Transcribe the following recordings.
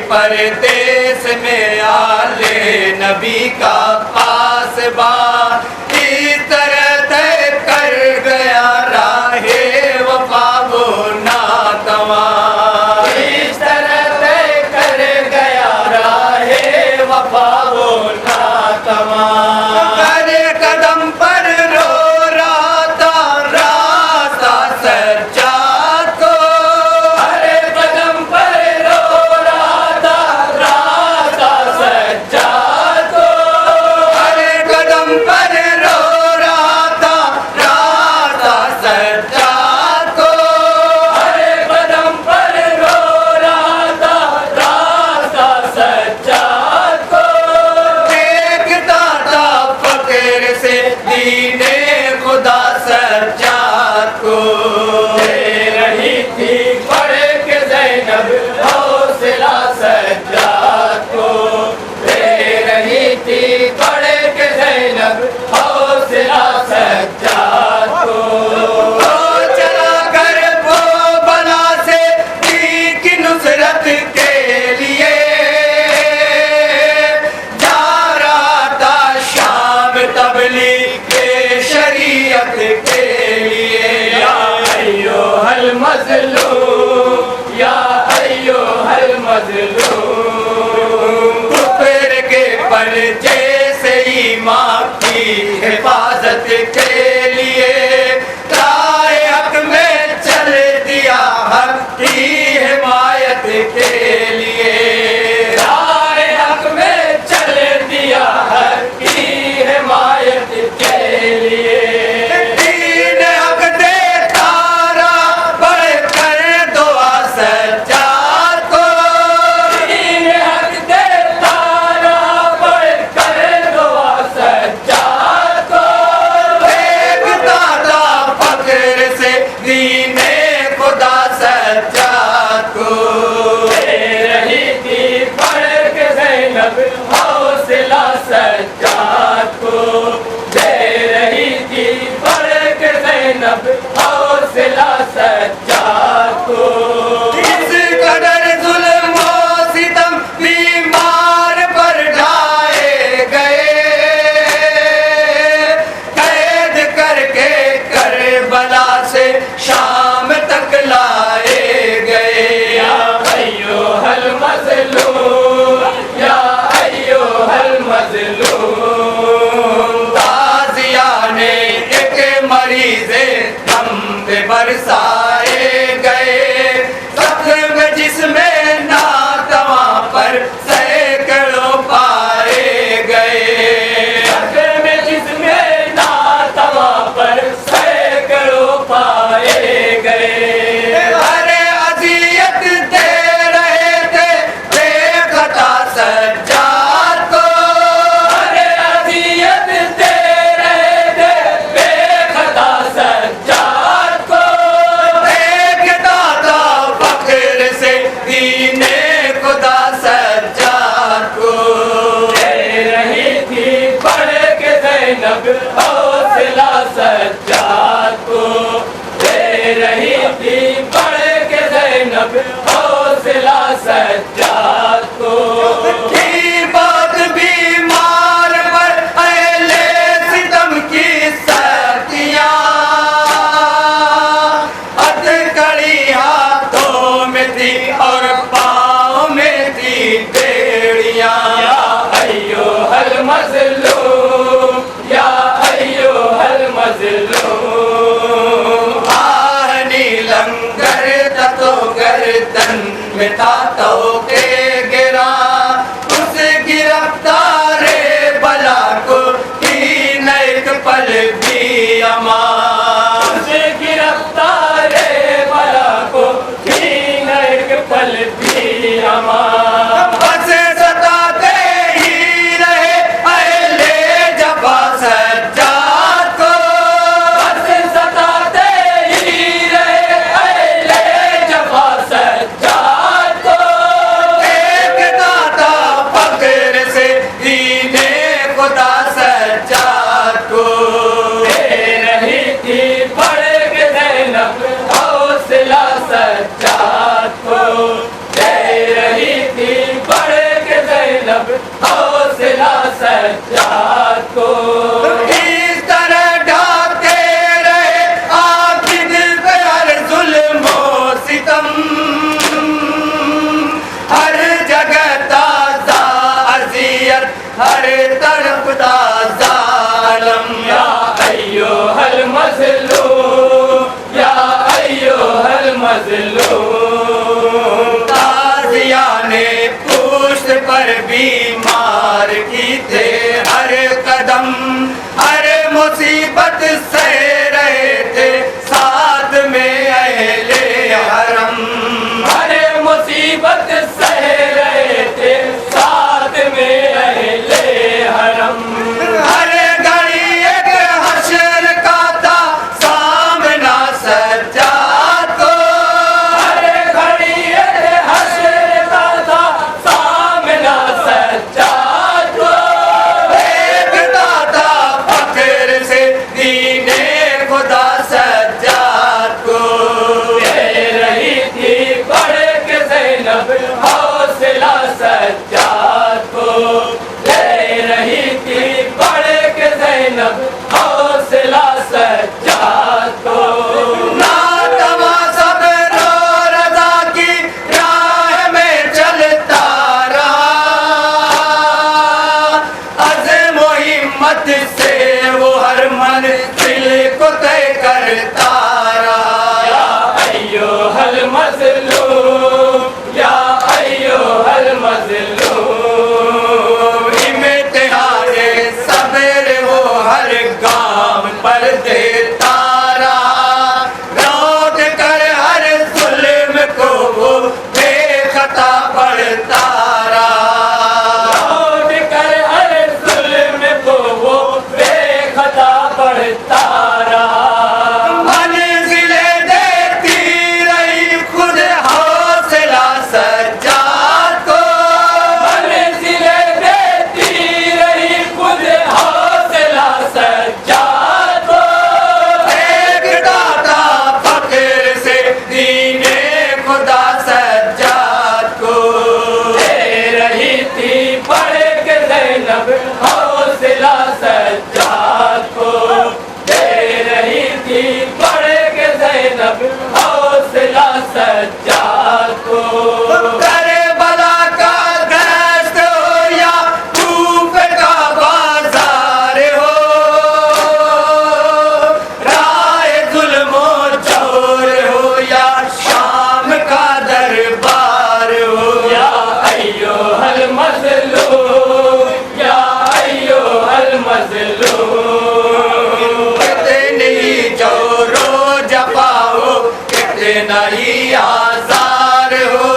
परदेस में आले नबी का पासबा इस तरह तय कर गया राहे वफा वो नातवा। इस तरह तय कर गया राहे वफा वो नातवा। हरे कदम पर रो रहा था रास्ता सज्जाद को। हरे कदम पर रो रहा था रास्ता सज्जाद को। हरे कदम पर रो रहा था रास्ता सज्जाद को। हरे कदम पर रो रहा था रास्ता सज्जाद को। देखता था फकीर से दीने खुदा सज्जाद को। दे रही थी पढ़ के ज़ैनब हौसला सज्जाद को। दे रही थी पढ़ के ज़ैनब हौसला सज्जाद को। वो चला कर वो बला से दी की नुसरत के लिए जा रहा था शाम तबलीग के शरीयत के लिए। या अय्युहल मज़लूम, या अय्युहल मज़लूम। कुफ्र के पर्चे से ईमान की हिफाजत के लिए राहे हक में चल दिया हक की हिमायत के लिए। राहे हक में चल दिया हक की हिमायत के लिए। दीन हक देता रहा बढ़कर दुआ सज्जाद को। दीन हक देता रहा बढ़कर दुआ सज्जाद को। देखता था फक्र से दीने खुदा सज्जाद को। दे रही थी पढ़ के ज़ैनब हौसला सज्जाद को। दे रही थी पढ़ के ज़ैनब हौसला सज्जाद को। इस कदर जुल्म व सितम बीमार पर ढाए गए कैद करके करबला से शाम तक लाए गए। या अय्युहल मज़लूम, या अय्युहल मज़लूम। ताज़िया ने एक मरीज़े हम पे बरसाए गए। ज़ख्म जिसमें नातवा पर सैकड़ों पाए गए। ज़ख्म जिसमें नातवा पर सैकड़ों पाए गए। हरे अज़ियत दे रहे थे बेखता सज्जाद को। हरे अज़ियत दे रहे थे बेखता सज्जाद को। देखता था फक्र से दीने खुदा सज्जाद को। दे रही थी पढ़ के ज़ैनब हौसला सज्जाद को। दे रही थी पढ़ के ज़ैनब हौसला सज्जाद को। की बात बीमार पर अहले सितम की सतियाँ हथकड़ी हाथों में थी और पाँव में थी बेड़ियाँ। या अय्युहल मज़लूम, या अय्युहल मज़लूम। आहनी लंगर ततो गर्दन में था तो के गिरा। उस गिरफ्तारे बला को की न एक पल भी अमान। उस गिरफ्तारे बला को की न एक पल भी अमान। बस सताते ही रहे अहले जफा सज्जाद को। बस सताते ही रहे अहले जफा सज्जाद को। देखता था फक्र से दीने खुदा सज्जाद को। दे रही थी पढ़ के ज़ैनब हौसला सज्जाद को। दे रही सज्जाद को। इस तरह ढाते रहे आबिद पे हर जुल्म और सितम, हर जगह ताजा अज़ियत, हर तरफ ताजा अलम। या अय्युहल मज़लूम, या अय्युहल मज़लूम। ताज़ियाने पुश्त पर बीमार की थे हर कदम, हर मुसीबत सह रहे थे साथ में अहले हरम। हर मुसीबत सह रहे थे साथ में अहले हरम। हर घड़ी एक हश्र का था सामना सज्जाद को। हर घड़ी एक हश्र का था सामना सज्जाद को। देखता था फख्र से दीने खुदा सज्जाद को। दे रही थी बढ़ के ज़ैनब हौसला सज्जाद को। दे रही थी बढ़ के ज़ैनब हौसला सज्जाद को। नातवा सब रो रज़ा की राह में चलता रहा, अज़्म व हिम्मत से वो हर मंज़िल को तय करता रहा। या अय्युहल मज़लूम, या अय्युहल मज़लूम। इम्तिहाने सब्र वो हर गाम पर देता रहा, लौट कर हर जुल्म को वो बेखता पढ़ता रहा। लौट कर हर जुल्म को वो बेखता पढ़ता रहा। मंज़िलें देती रही खुद हौसला सज्जाद को। मंज़िलें देती रही खुद हौसला सज्जाद को। देखता था फख्र से दीने खुदा सज्जाद को। दे रही थी बढ़ के ज़ैनब हौसला सज्जाद को। दे रही थी बढ़ के ज़ैनब हौसला सज्जाद को। करबला का दस्त हो या कूफे का बाजार हो, राय जुल्म व जौर हो या शाम का दरबार हो। या अय्युहल मज़लूम, या अय्युहल मज़लूम। कितनी जोरो जफा हो, कितना ही आज़ार हो,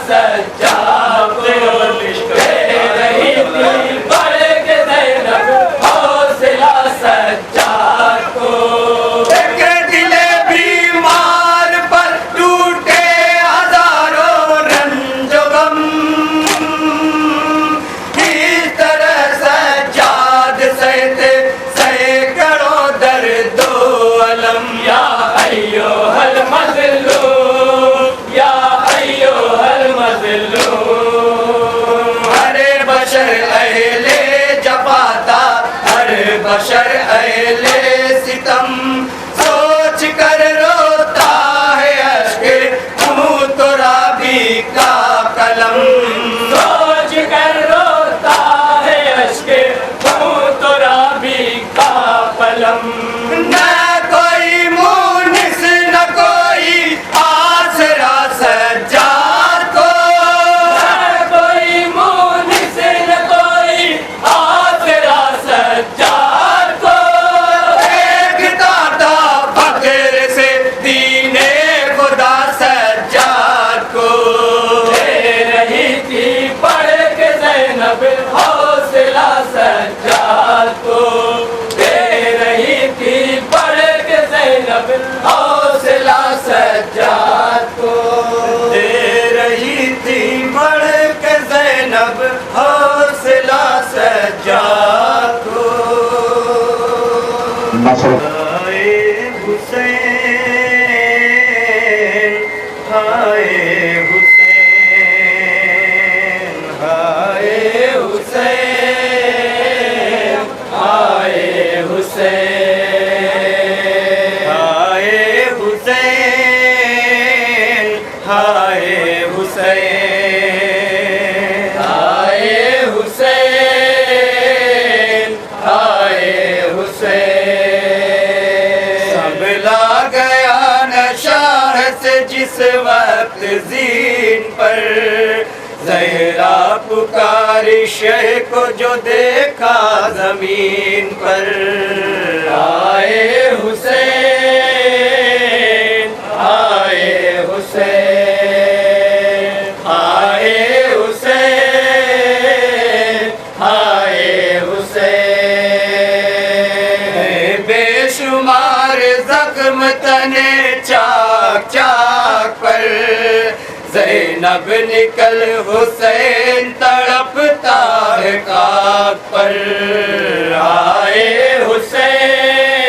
सज्जाद को दे रही थी बढ़ के ज़ैनब हौसला सज्जाद को। देखे दिले बीमार पर टूटे हजारों रंजो गम, इस तरह सज्जाद सहते सैकड़ों दर्दो अलम। या अय्युहल मज़लूम या अय्युहल मज़लूम, हर बशर अहले जफाता हर बशर अहले सितम, सोच कर रोता है अश्के मुँह तो राबी का कलम। सोच कर रोता है अश्के मुँह तो राबी का कलम। न कोई मुनिस न कोई आसरा सज्जाद को, न कोई मुनिस न कोई आसरा सज्जाद को। देखता था फक्र से दीने खुदा सज्जाद को, दे रही थी पढ़ के ज़ैनब हौसला सज्जाद को, दे रही थी पढ़ के ज़ैनब हौसला सज्जाद को, दे रही थी पढ़ के ज़ैनब हौसला सज्जाद को। हाय हुसैन हाय हुसैन हाय हुसैन हाय हुसैन हाय हुसैन हाय हुसैन हाय हुसैन हाय हुसैन। सब ला गया नशा से जिस वक्त ज़ीन पर, ज़हरा पुकारी शह को जो देखा ज़मीन पर। आए हुसैन आए हुसैन आए हुसैन आए हुसैन। बेशुमार जख्म तने चाक चाक पर, ज़ैनब निकल हुसैन तड़पता है खाक पर। आए हुसैन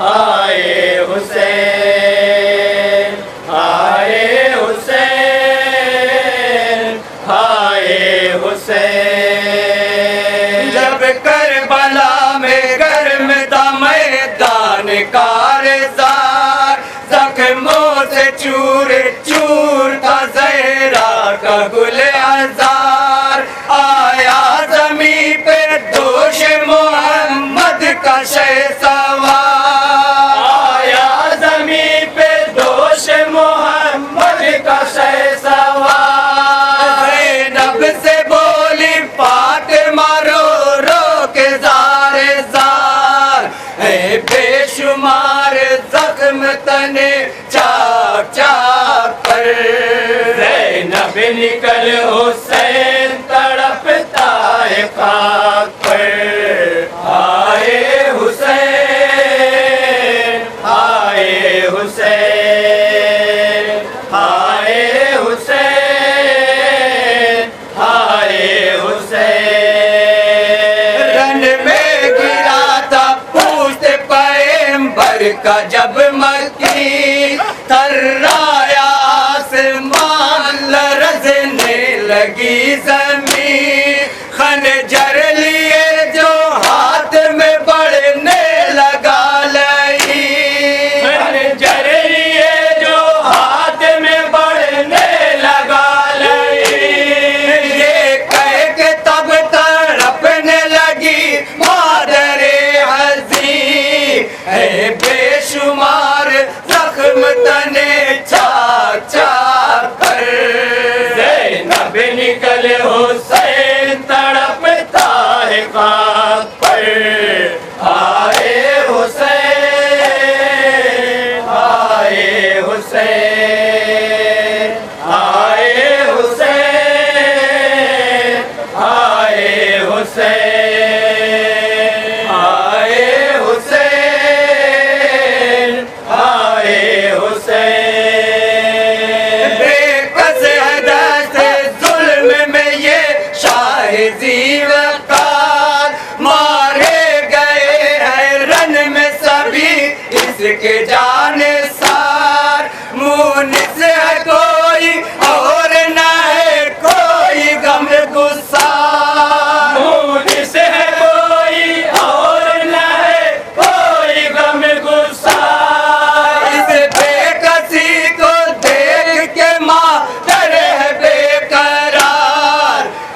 आए हुसैन आए हुसैन आए हुसैन। जब करबला में गर्म था मैदान कारज़ार, जख्मों से चूर चूर था ज़हरा का गुल अज़ार। आया ज़मीं पे दोष मोहम्मद का शहसवार, आया ज़मीं पे दोष मोहम्मद का शहसवार। ज़ैनब से बोली फातिमा रो रो के ज़ारे ज़ार, है बेशुमार जख्म तने चाक चाक पर। ज़ैनब निकल हुसैन तड़पता है खाक पर। आए हुसैन आए हुसैन आए हुसैन आए हुसैन। रन में गिरा था पूछते पैगंबर का जब मक्की, थर्राया आसमान लरज़ने लगी ज़मीन। खंजर लिए जो हाथ में बढ़ने लगा लई, खंजर लिए जो हाथ में बढ़ने लगा लई। ये कह के तब तड़पने लगी मादरे हज़ी, है बेशुमार जख्म तने चाक चाक कर। ज़ैनब निकल हुसैन तड़पता है खाक पर। आए हुसैन आए हुसैन आए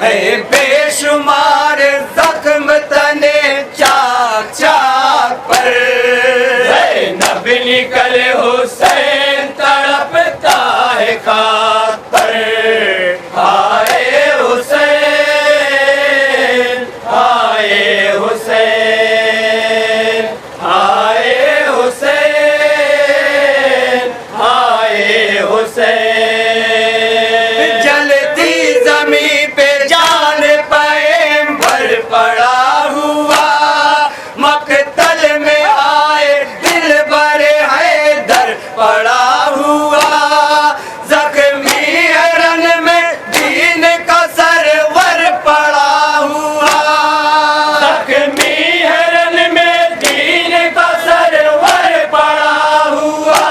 है बेशुमार जख्म तने चाक चाक पर। ज़ैनब निकले हुसैन तड़पता है खाक पर। हाय हुसैन, हाय हुसैन, हाय हुसैन, हाय हुसैन। जलती जमीन पे जान पैगंबर पड़ा हुआ, मकतल में आए दिल भरे हैदर पड़ा हुआ। जख्मी रन में दीन का सरवर पड़ा हुआ। जख्मी रन में दीन का सरवर पड़ा हुआ।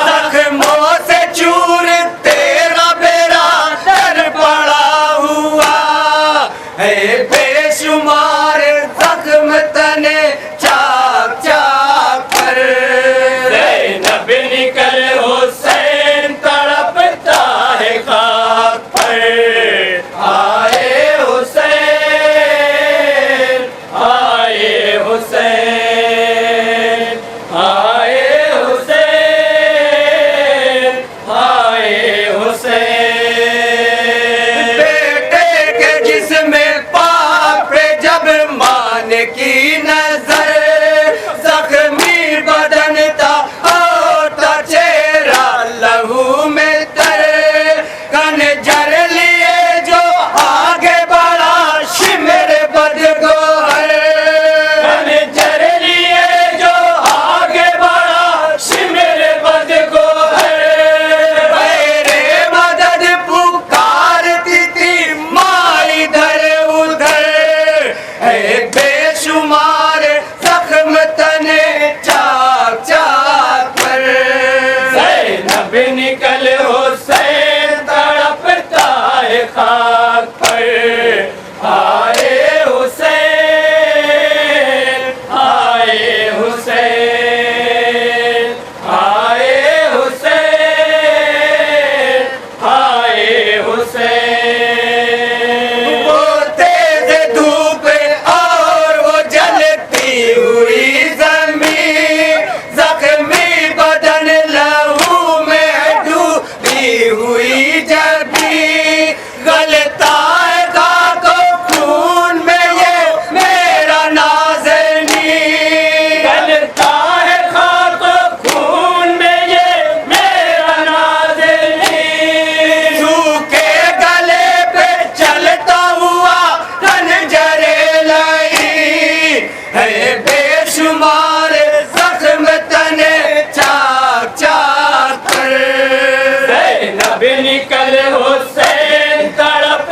जख्मों से चूर तेरा बेरा दर पड़ा हुआ। है बेशुमार जख्म तने चाक चाक पर। ज़ैनब निकल हुसैन तड़पता है खाक पर। आए हुसैन, आए हुसैन, आए हुसैन, आए हुसैन। बेटे के जिस्म पाक पे जब मान की नजर, जख्मी बदन था होता चेहरा लहू में तर। कनजर लिए जो आगे बढ़ा शिमर बदगोहर। कनजर लिए जो आगे बढ़ा शिमर बदगोहर। मेरे मदद पुकारती थी माँ इधर उधर। है बेशुमार जख्म तने चाक चाक पर। ज़ैनब निकल हुसैन तड़पता है खाक पर। आए हुसैन, आए हुसैन, आए हुसैन, आए हुसैन। वो तेज धूप और वो जलती हुई जमीन, जख्मी बदन लहू में डूबी हुई जबी। गलता है खाको खून में ये मेरा नाज़नी। गलता है खाको खून में ये मेरा नाज़नी। सूखे गले पे चलता हुआ खंजरे लई। है बेशुमार जख्म तने चाक चाक पर। ज़ैनब निकल हुसैन तड़प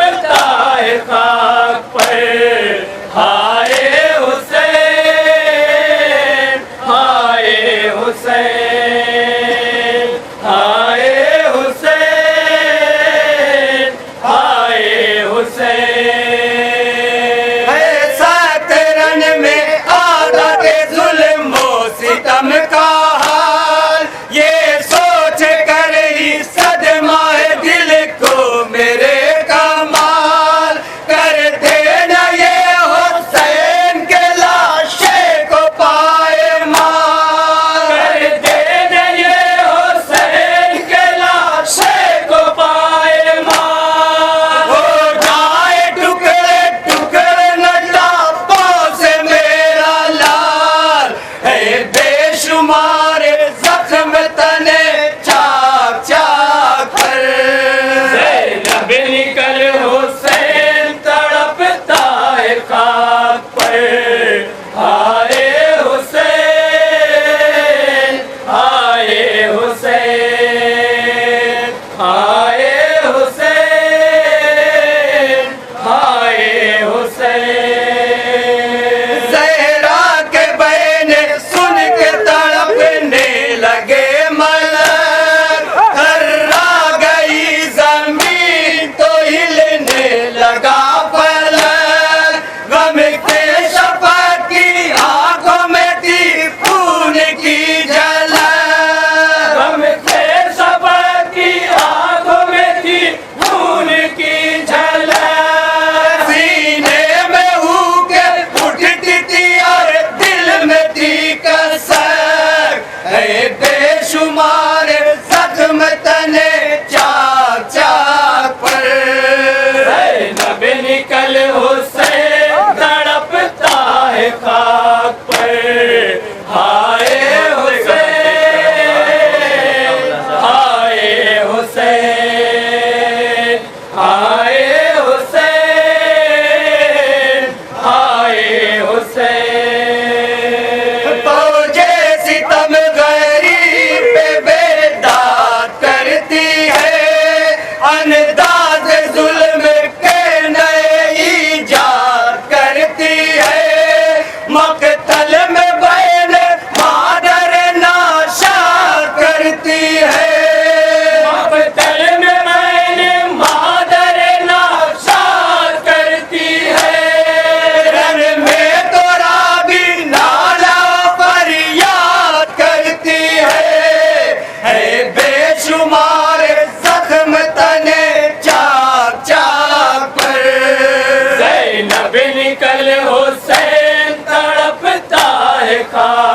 का